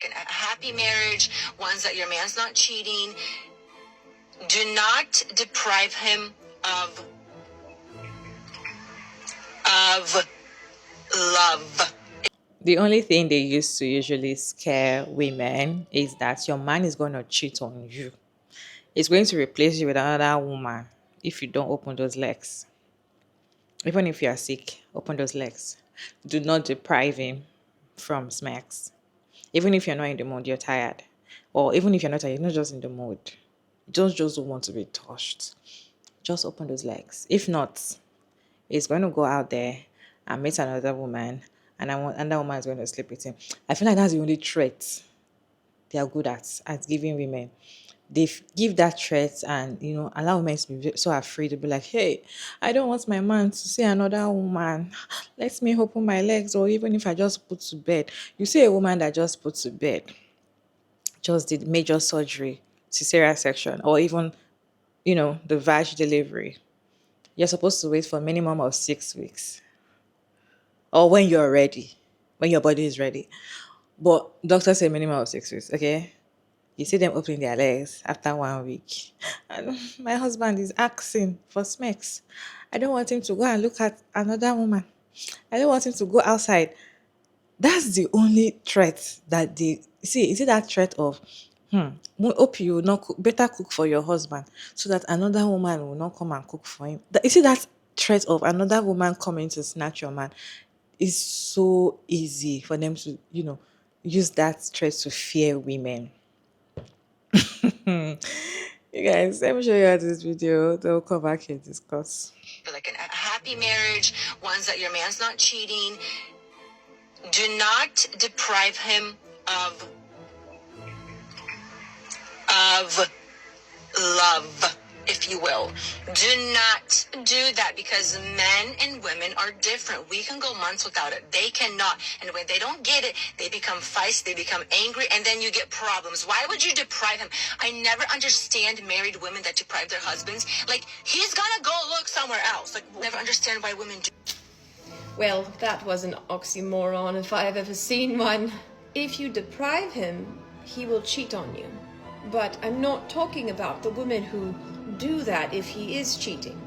like a happy marriage, ones that your man's not cheating. Do not deprive him of love. The only thing they used to usually scare women is that your man is going to cheat on you. He's going to replace you with another woman if you don't open those legs. Even if you are sick, open those legs. Do not deprive him from smacks. Even if you're not in the mood, you're tired. Or even if you're not tired, you're not just in the mood. You just don't want to be touched. Just open those legs. If not, he's going to go out there and meet another woman, and another woman is going to sleep with him. I feel like that's the only threat they are good at giving women. They give that threat and allow women to be so afraid to be like, hey, I don't want my man to see another woman. Let me open my legs, or even if I just put to bed. You see a woman that just put to bed, just did major surgery, cesarean section, or even the vag delivery. You're supposed to wait for a minimum of 6 weeks, or when you're ready, when your body is ready. But doctors say minimum of 6 weeks, okay? You see them opening their legs after 1 week. And my husband is asking for smacks. I don't want him to go and look at another woman. I don't want him to go outside. That's the only threat that they see. Is it that threat of, we hope you will not cook, better cook for your husband so that another woman will not come and cook for him? You see that threat of another woman coming to snatch your man? It's so easy for them to, use that threat to fear women. You guys, let me show you how this video. They'll come back and discuss. Like a happy marriage, ones that your man's not cheating. Do not deprive him of love, if you will. Do not do that, because men and women are different. We can go months without it. They cannot. And when they don't get it, they become feisty, they become angry, and then you get problems. Why would you deprive him? I never understand married women that deprive their husbands. Like, he's gonna go look somewhere else. Like, never understand why women do. Well, that was an oxymoron if I've ever seen one. If you deprive him, he will cheat on you. But I'm not talking about the women who do that if he is cheating.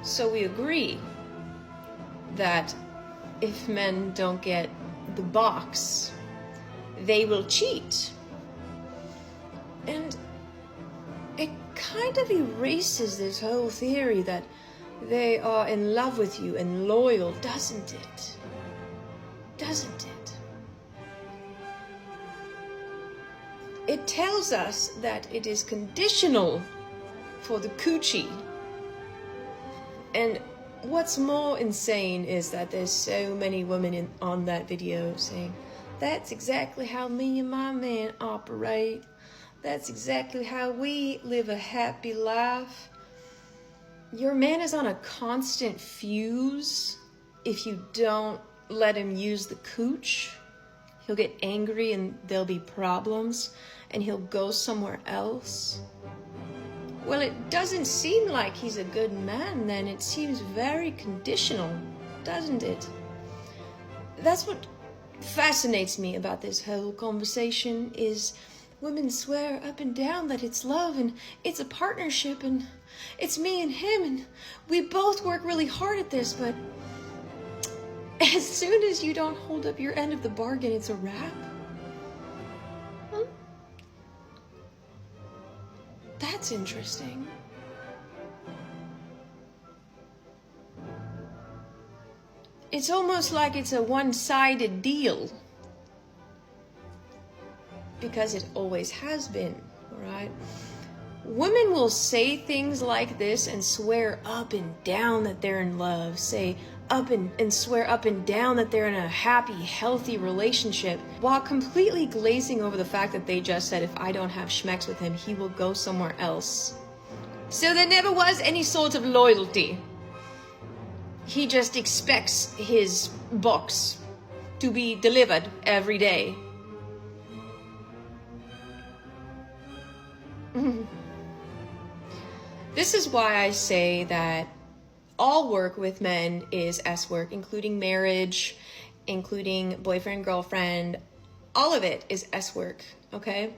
So we agree that if men don't get the box, they will cheat. And it kind of erases this whole theory that they are in love with you and loyal, doesn't it? Doesn't it? It tells us that it is conditional for the coochie. And what's more insane is that there's so many women on that video saying, that's exactly how me and my man operate. That's exactly how we live a happy life. Your man is on a constant fuse. If you don't let him use the cooch, he'll get angry and there'll be problems and he'll go somewhere else. Well, it doesn't seem like he's a good man then. It seems very conditional, doesn't it? That's what fascinates me about this whole conversation is women swear up and down that it's love and it's a partnership and it's me and him and we both work really hard at this, but as soon as you don't hold up your end of the bargain, it's a wrap. That's interesting. It's almost like it's a one-sided deal. Because it always has been, right? Women will say things like this and swear up and down that they're in love, say up and swear up and down that they're in a happy, healthy relationship, while completely glazing over the fact that they just said, if I don't have schmecks with him, he will go somewhere else. So there never was any sort of loyalty. He just expects his box to be delivered every day. This is why I say that all work with men is S work, including marriage, including boyfriend, girlfriend, All of it is S work, okay?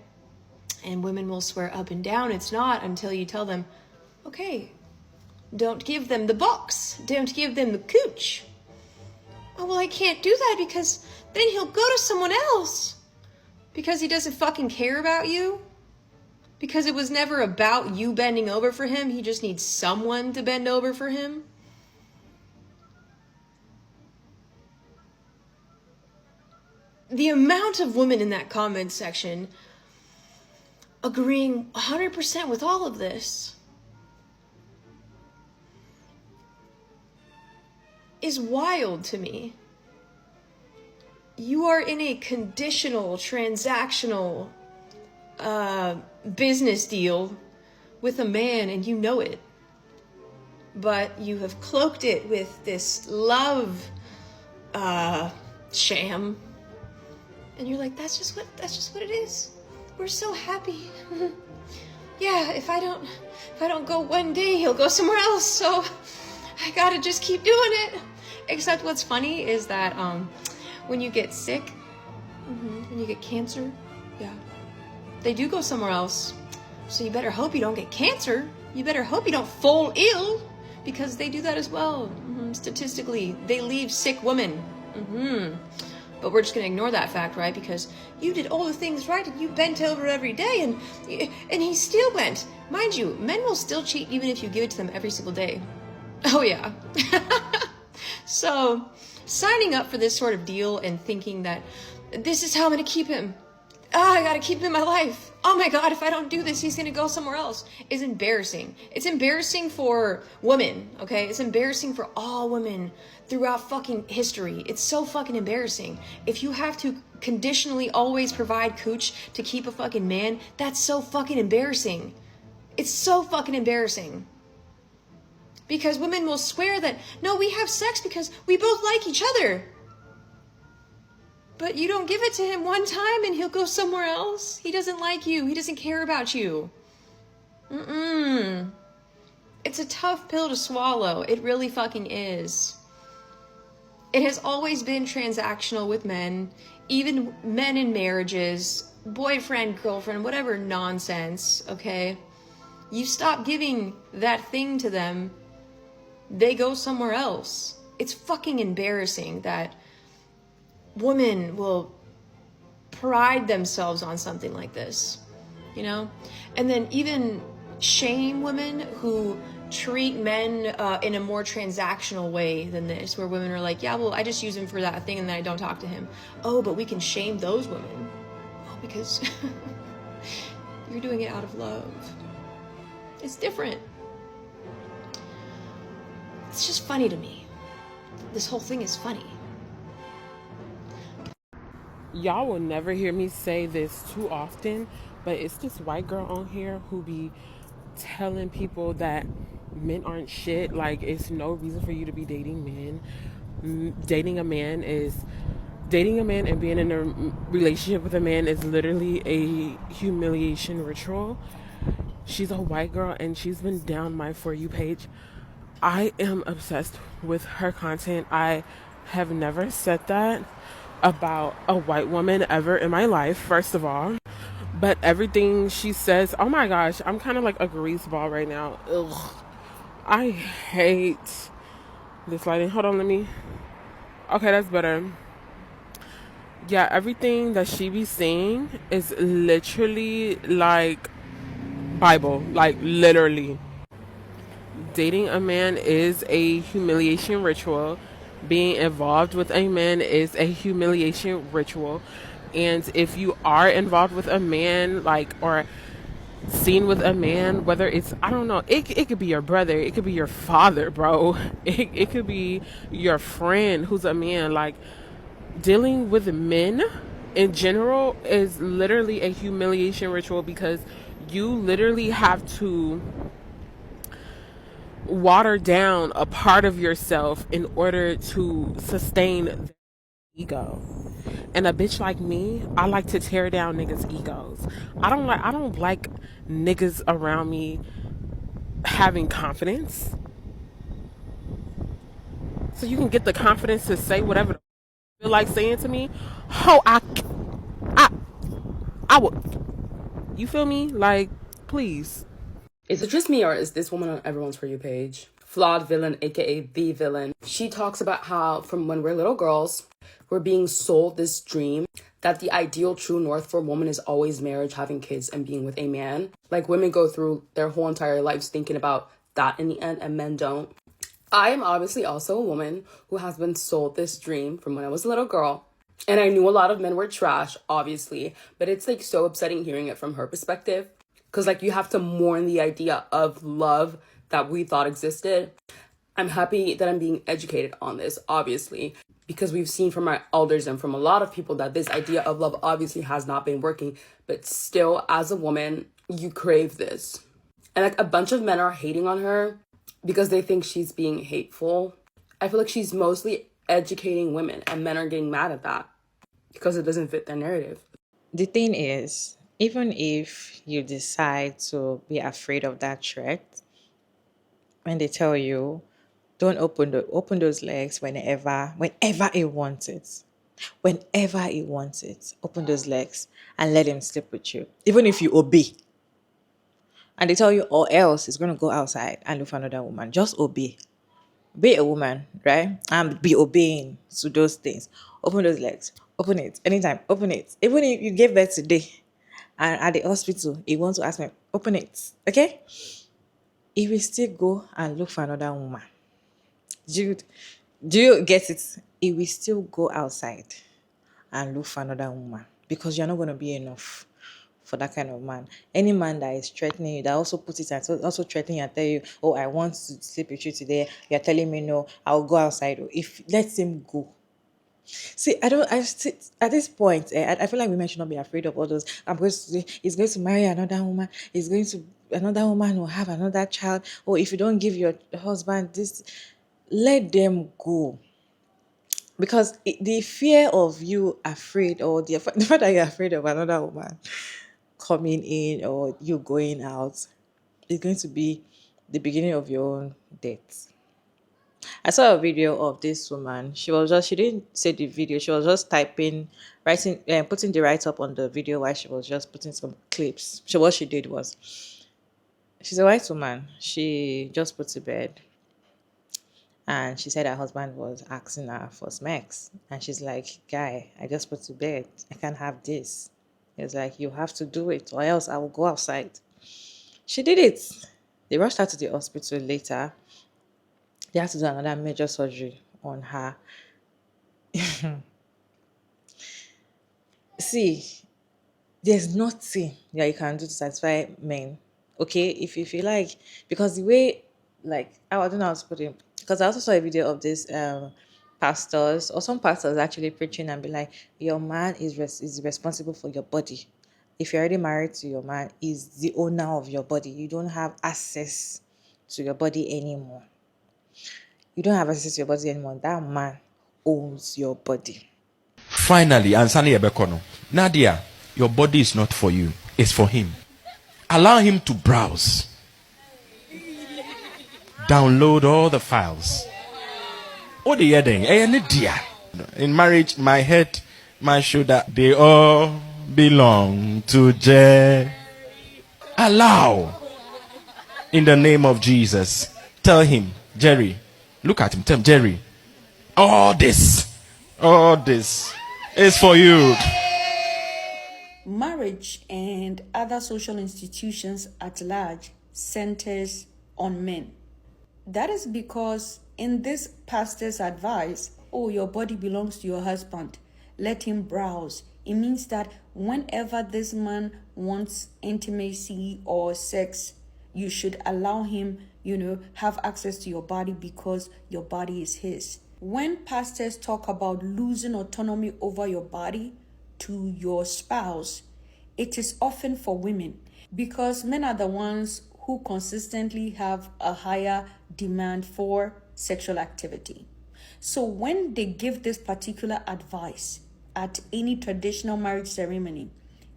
And women will swear up and down it's not until you tell them, okay, don't give them the box. Don't give them the cooch. Oh, well, I can't do that because then he'll go to someone else. Because he doesn't fucking care about you. Because it was never about you bending over for him. He just needs someone to bend over for him. The amount of women in that comment section agreeing 100% with all of this is wild to me. You are in a conditional, transactional business deal with a man and you know it. But you have cloaked it with this love sham. And you're like, that's just what it is. We're so happy. Yeah, if I don't go one day, he'll go somewhere else. So I gotta just keep doing it. Except what's funny is that when you get sick, when you get cancer, yeah, they do go somewhere else. So you better hope you don't get cancer. You better hope you don't fall ill, because they do that as well. Statistically, they leave sick women. But we're just going to ignore that fact, right? Because you did all the things right and you bent over every day and he still went. Mind you, men will still cheat even if you give it to them every single day. Oh, yeah. So signing up for this sort of deal and thinking that this is how I'm going to keep him. I got to keep him in my life. Oh my God, if I don't do this, he's going to go somewhere else, is embarrassing. It's embarrassing for women, okay? It's embarrassing for all women throughout fucking history. It's so fucking embarrassing. If you have to conditionally always provide cooch to keep a fucking man, that's so fucking embarrassing. It's so fucking embarrassing. Because women will swear that, no, we have sex because we both like each other. But you don't give it to him one time and he'll go somewhere else. He doesn't like you. He doesn't care about you. It's a tough pill to swallow. It really fucking is. It has always been transactional with men, even men in marriages, boyfriend, girlfriend, whatever nonsense, okay? You stop giving that thing to them, they go somewhere else. It's fucking embarrassing that women will pride themselves on something like this, you know? And then even shame women who treat men in a more transactional way than this, where women are like, yeah, well, I just use him for that thing and then I don't talk to him. Oh, but we can shame those women. Oh, because you're doing it out of love. It's different. It's just funny to me. This whole thing is funny. Y'all will never hear me say this too often, but it's this white girl on here who be telling people that men aren't shit. Like, it's no reason for you to be dating men. Dating a man and being in a relationship with a man is literally a humiliation ritual. She's a white girl and she's been down my For You page. I am obsessed with her content. I have never said that about a white woman ever in my life, first of all. But everything she says, oh my gosh, I'm kind of like a grease ball right now. Ugh. I hate this lighting. Hold on, okay, that's better. Yeah, everything that she be saying is literally like Bible, like literally. Dating a man is a humiliation ritual. Being involved with a man is a humiliation ritual. And if you are involved with a man, like, or seen with a man, whether it's, I don't know, it could be your brother, it could be your father, bro. It could be your friend who's a man. Like, dealing with men in general is literally a humiliation ritual, because you literally have to water down a part of yourself in order to sustain the ego. And a bitch like me, I like to tear down niggas' egos. I don't like niggas around me having confidence. So you can get the confidence to say whatever you feel like saying to me. I would, you feel me? Like, please. Is it just me, or is this woman on everyone's For You page? Flawed villain, aka the villain. She talks about how from when we're little girls, we're being sold this dream that the ideal true north for a woman is always marriage, having kids, and being with a man. Like, women go through their whole entire lives thinking about that in the end, and men don't. I am obviously also a woman who has been sold this dream from when I was a little girl. And I knew a lot of men were trash, obviously, but it's like so upsetting hearing it from her perspective. Because like you have to mourn the idea of love that we thought existed. I'm happy that I'm being educated on this, obviously, because we've seen from our elders and from a lot of people that this idea of love obviously has not been working. But still, as a woman, you crave this. And like a bunch of men are hating on her because they think she's being hateful. I feel like she's mostly educating women, and men are getting mad at that because it doesn't fit their narrative. The thing is, even if you decide to be afraid of that threat, when they tell you, don't open those legs whenever he wants it. Whenever he wants it, open those legs and let him sleep with you. Even if you obey. And they tell you, or else he's going to go outside and look for another woman. Just obey. Be a woman, right? And be obeying to those things. Open those legs. Open it. Anytime. Open it. Even if you gave birth today and at the hospital, he wants to ask me, open it. Okay? He will still go and look for another woman. Do you get it? He will still go outside and look for another woman because you're not going to be enough for that kind of man. Any man that is threatening you, that also puts it and also threatening you and tell you, oh, I want to sleep with you today. You're telling me no, I'll go outside. If let him go. See, at this point, I feel like women should not be afraid of all those. He's going to marry another woman. Another woman will have another child. Or if you don't give your husband this, let them go. Because the fear of you afraid, or the fact that you're afraid of another woman coming in or you going out, is going to be the beginning of your own death. I saw a video of this woman. She didn't say the video. She was just putting the write up on the video while she was just putting some clips. So what she did was, she's a white woman. She just put to bed. And she said her husband was asking her for smacks. And she's like, guy, I just put to bed. I can't have this. He was like, you have to do it or else I will go outside. She did it. They rushed her to the hospital later. They had to do another major surgery on her. See, there's nothing that you can do to satisfy men. Okay, if you feel like, because the way, like, I don't know how to put it, because I also saw a video of this pastors, or some pastors actually preaching and be like, your man is responsible for your body. If you're already married to your man, is the owner of your body. You don't have access to your body anymore. You don't have access to your body anymore. That man owns your body. Finally, Ansani Ebekono. Nadia, your body is not for you, it's for him. Allow him to browse. Download all the files. What are you doing? In marriage, my head, my shoulder, they all belong to Jerry. Allow. In the name of Jesus. Tell him, Jerry, look at him, tell him, Jerry, all this is for you. Marriage and other social institutions at large centers on men. That is because in this pastor's advice, oh, your body belongs to your husband, let him browse. It means that whenever this man wants intimacy or sex, you should allow him, have access to your body because your body is his. When pastors talk about losing autonomy over your body to your spouse, it is often for women because men are the ones who consistently have a higher demand for sexual activity. So when they give this particular advice at any traditional marriage ceremony,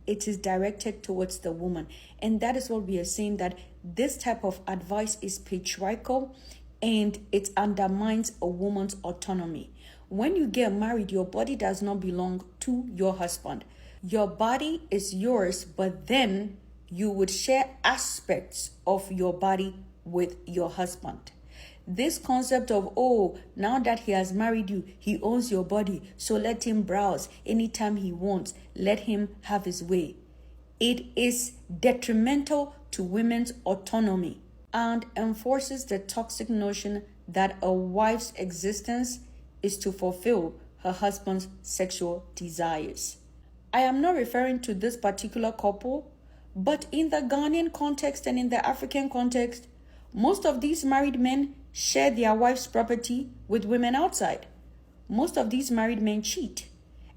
it is directed towards the woman. And that is what we are saying, that this type of advice is patriarchal and it undermines a woman's autonomy. When you get married, your body does not belong to your husband. Your body is yours, but then you would share aspects of your body with your husband. This concept of, oh, now that he has married you, he owns your body, so let him browse anytime he wants, let him have his way. It is detrimental to women's autonomy and enforces the toxic notion that a wife's existence is to fulfill her husband's sexual desires. I am not referring to this particular couple, but in the Ghanaian context and in the African context, most of these married men share their wife's property with women outside. Most of these married men cheat.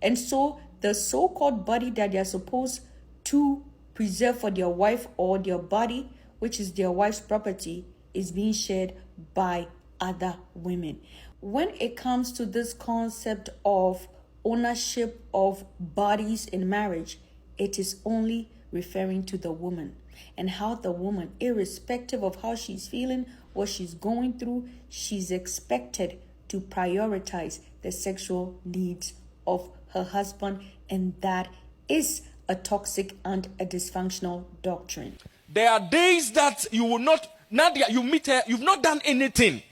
And so the so-called body that they are supposed to preserve for their wife, or their body, which is their wife's property, is being shared by other women. When it comes to this concept of ownership of bodies in marriage, it is only referring to the woman, and how the woman, irrespective of how she's feeling, what she's going through, she's expected to prioritize the sexual needs of her husband, and that is a toxic and a dysfunctional doctrine. There are days that you will not, Nadia, you meet her, you've not done anything.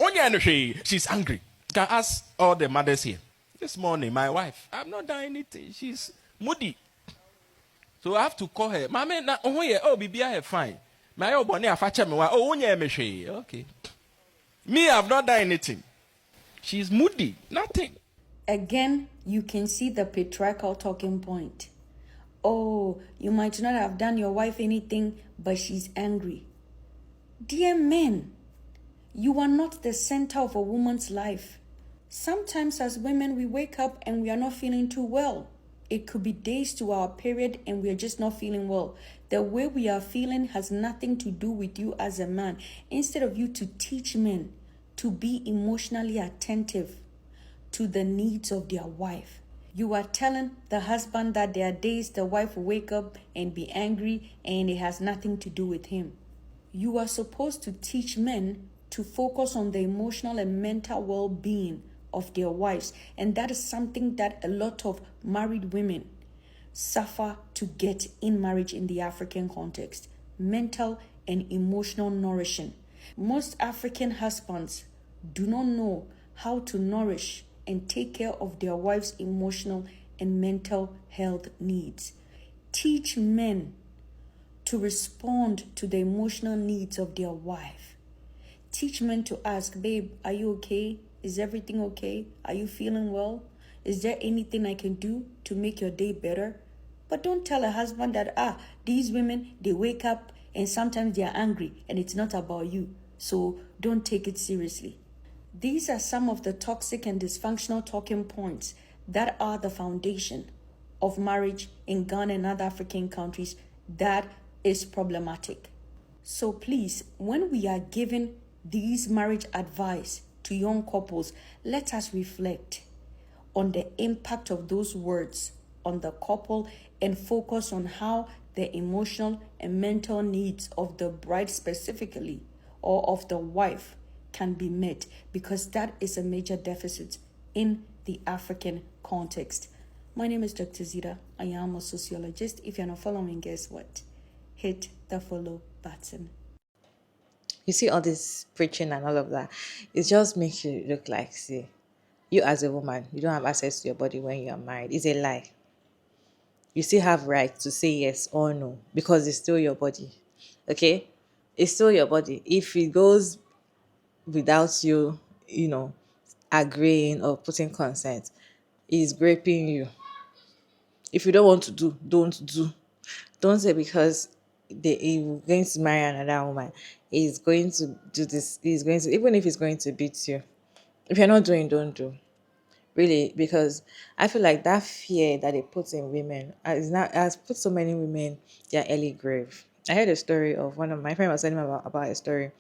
She's angry. You can ask all the mothers here. This morning, my wife, I've not done anything. She's moody. So I have to call her. Mama, oh, baby, I have fine. My old bonnet, okay. Me, I've not done anything. She's moody. Nothing. Again, you can see the patriarchal talking point. Oh, you might not have done your wife anything, but she's angry. Dear men, you are not the center of a woman's life. Sometimes as women, we wake up and we are not feeling too well. It could be days to our period and we are just not feeling well. The way we are feeling has nothing to do with you as a man. Instead of you to teach men to be emotionally attentive to the needs of their wife, you are telling the husband that there are days the wife will wake up and be angry and it has nothing to do with him. You are supposed to teach men to focus on the emotional and mental well-being of their wives. And that is something that a lot of married women suffer to get in marriage in the African context. Mental and emotional nourishing. Most African husbands do not know how to nourish and take care of their wives' emotional and mental health needs. Teach men to respond to the emotional needs of their wife. Teach men to ask, babe, are you okay? Is everything okay? Are you feeling well? Is there anything I can do to make your day better? But don't tell a husband that, these women, they wake up and sometimes they are angry and it's not about you. So don't take it seriously. These are some of the toxic and dysfunctional talking points that are the foundation of marriage in Ghana and other African countries that is problematic. So please, when we are giving these marriage advice to young couples, let us reflect on the impact of those words on the couple and focus on how the emotional and mental needs of the bride specifically, or of the wife, can be met, because that is a major deficit in the African context. My name is Dr. Zita. I am a sociologist. If you're not following, guess what? Hit the follow button. You see all this preaching and all of that, it just makes you look like, see, you as a woman, you don't have access to your body when you're married. It's a lie. You still have right to say yes or no, because it's still your body. Okay? It's still your body. If it goes without you, agreeing or putting consent, it's raping you. If you don't want to do, don't do. Don't say because he's going to marry another woman, he's going to do this, he's going to, even if he's going to beat you. If you're not doing, don't do. Really, because I feel like that fear that they put in women has put so many women their early grave. I heard a story of one of my friends was telling me about a story.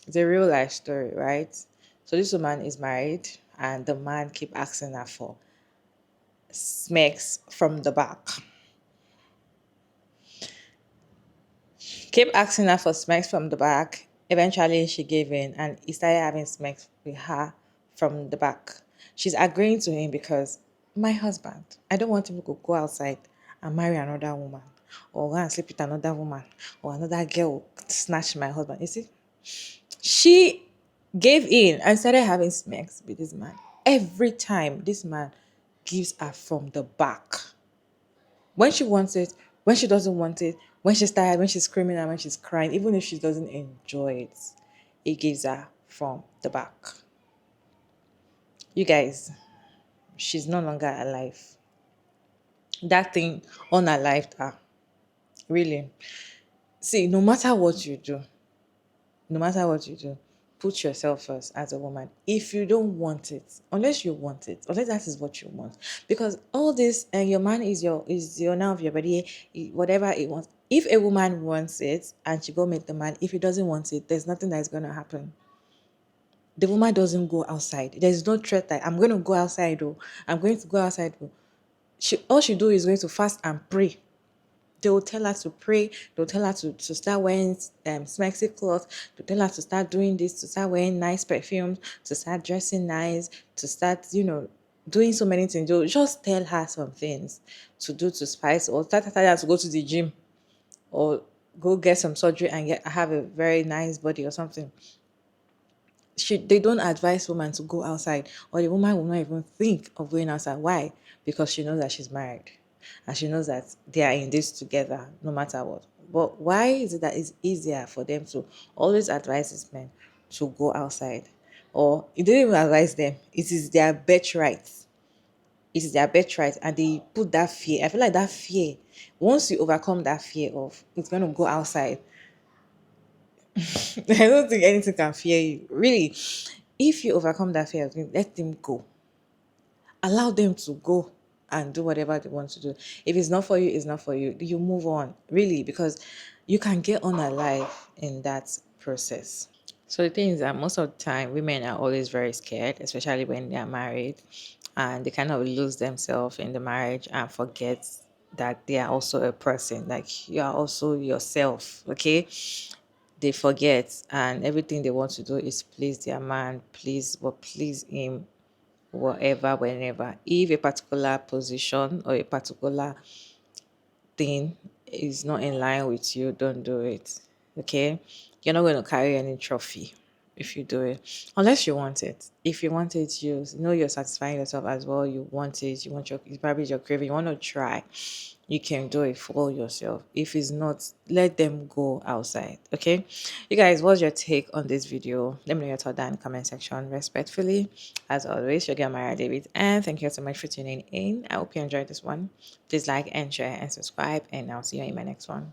It's a real life story, right? So this woman is married and the man keep asking her for smacks from the back. Kept asking her for smacks from the back. Eventually, she gave in and he started having smacks with her from the back. She's agreeing to him because my husband, I don't want him to go outside and marry another woman, or go and sleep with another woman, or another girl snatch my husband. You see, she gave in and started having sex with this man. Every time this man gives her from the back. When she wants it, when she doesn't want it, when she's tired, when she's screaming, and when she's crying, even if she doesn't enjoy it, he gives her from the back. You guys, she's no longer alive. That thing unalived her. Really. See, no matter what you do, put yourself first as a woman. If you don't want it, unless you want it, unless that is what you want, because all this and your man is the owner of your body, whatever it wants. If a woman wants it and she go meet the man, if he doesn't want it, there's nothing that is gonna happen. The woman doesn't go outside. There's no threat that I'm going to go outside. Or I'm going to go outside. All she do is going to fast and pray. They will tell her to pray. They'll tell her to start wearing smexy clothes. They'll tell her to start doing this, to start wearing nice perfumes, to start dressing nice, to start, doing so many things. They'll just tell her some things to do to spice, or tell her to go to the gym, or go get some surgery and have a very nice body or something. They don't advise women to go outside, or the woman will not even think of going outside. Why? Because she knows that she's married, and she knows that they are in this together no matter what. But why is it that it's easier for them to always advise these men to go outside? Or it didn't even advise them, it is their birthright. It is their birthright, and they put that fear. I feel like that fear, once you overcome that fear of it's going to go outside, I don't think anything can fear you. Really, if you overcome that fear, let them go. Allow them to go and do whatever they want to do. If it's not for you, it's not for you. You move on, really, because you can get on alive in that process. So the thing is that most of the time, women are always very scared, especially when they are married, and they kind of lose themselves in the marriage and forget that they are also a person. Like, you are also yourself, okay? They forget, and everything they want to do is please their man, please him, whatever, whenever. If a particular position or a particular thing is not in line with you, don't do it. Okay? You're not going to carry any trophy if you do it. Unless you want it. If you want it, you know you're satisfying yourself as well. You want it, it's probably your craving, you want to try. You can do it for yourself. If it's not, let them go outside. Okay, you guys, what's your take on this video? Let me know your thought down in the comment section. Respectfully, as always, your girl Mara David, and thank you so much for tuning in. I hope you enjoyed this one. Please like and share and subscribe, and I'll see you in my next one.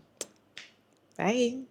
Bye.